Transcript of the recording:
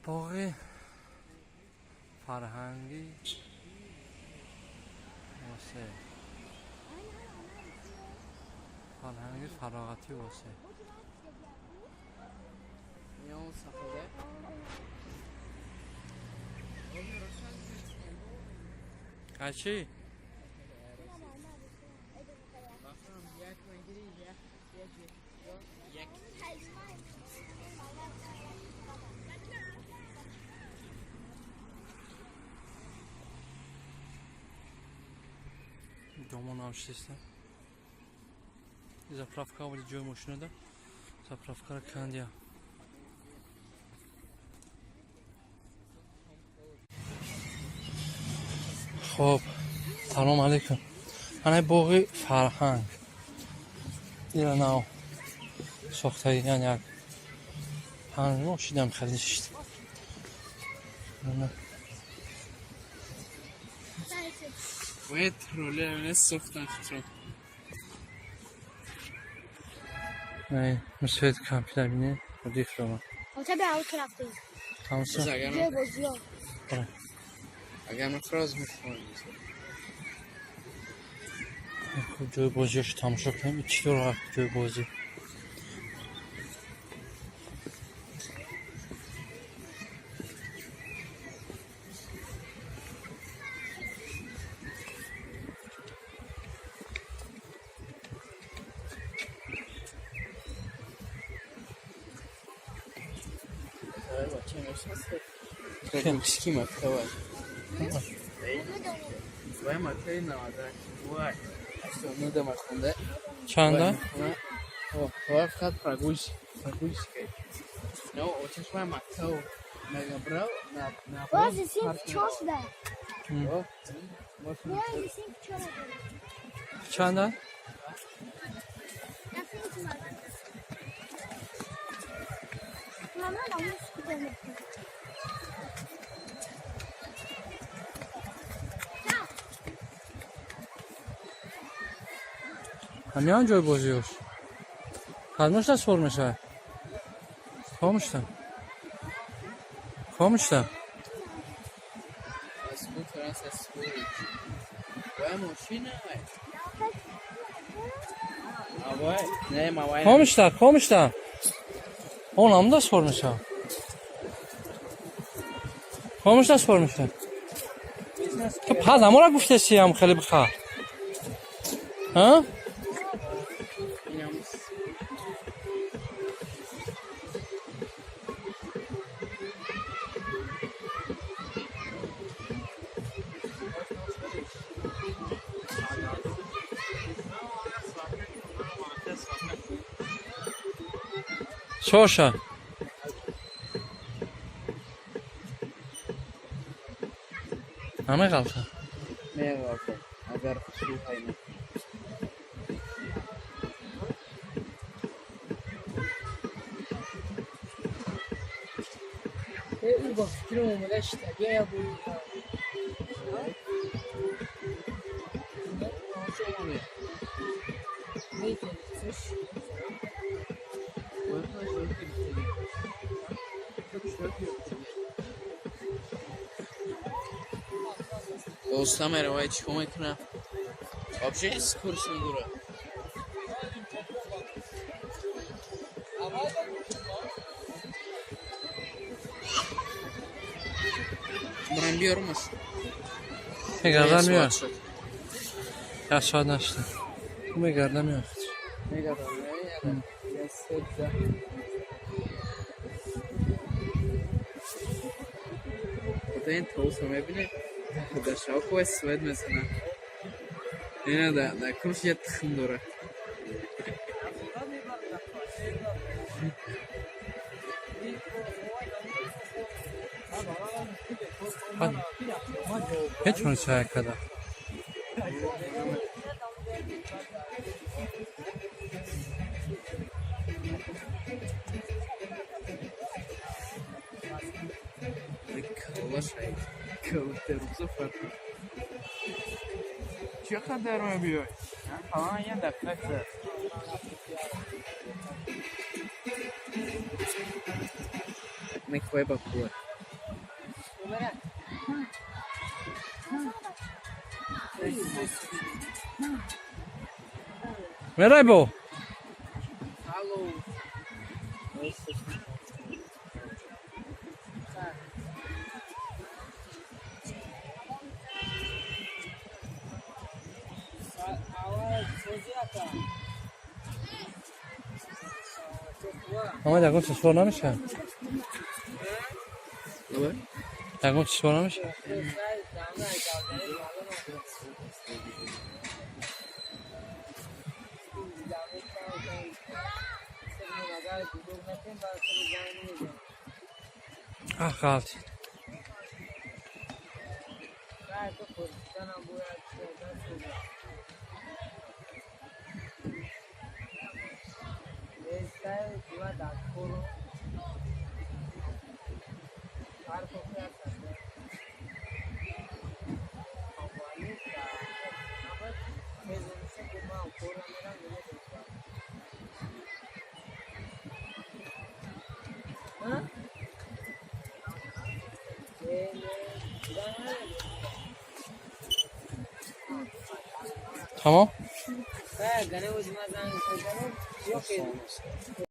باغ فرهنگی واسه فرهنگی فراغتی واسه چی؟ Domun avştesta. Zapravka vali joy moşuna da. Zapravka kandiya. خب سلام علیکم. من باغ فرهنگ دیگه نه ساخته یعنی یک پنج ماشینم خریدش. نه باید رولر ساختن خطر. نه مسعود کامپیوتر بینه و دیفرما. اوتا به آوت رفته. تماشا. یه بازی‌ها. اگر من فراز می‌خوام. خب جای بازیش تماشا کنیم. چطور رفت جای بازی؟ Kemski makava. Vay makayı ne var? Vay. İşte onu da makonda. چنده؟ Vay fakat praguş ki. Ne o çeşme makav. Mega bravo. Na. باز سینک چاش ده. Bakın. نه سینک چاش ده. چنده؟ مامان آموز کنه. همین جای بازیش. خاموش دست فرمشه. خاموش دم. خاموش دم. اسکوت فرانس اسکوت. وای ماشینه. آوای نه ما وای. خاموش دم. اون هم دست فرمشه. خاموش دست فرمشه. که پس همون را گفته سیم خیلی بخواه. ها؟ شوشا همه غلطه میگه اگر خوشی هایی این با فکر اومده اشتگه یا بویی دوستا مروای چی کمک کنم آبجه ایست کورسون دوره برم بیارم است میگردن میاد یا شاید نشده میگردن میاد خدا این توست رو میبینه در شاکو سوید مثلا اینه در کمش یه تخم دوره هیچ اون چه کده Kılaşayım. Kılıklarımızı farklı. Çiğ kadar mı büyüyor? Tamam ya da kaçır. Me foi bakua. Merhaba. Alô. Ama yakın ses oynamış ya. Ne var? Yakın ses oynamış. Ah kaldı. Tamam.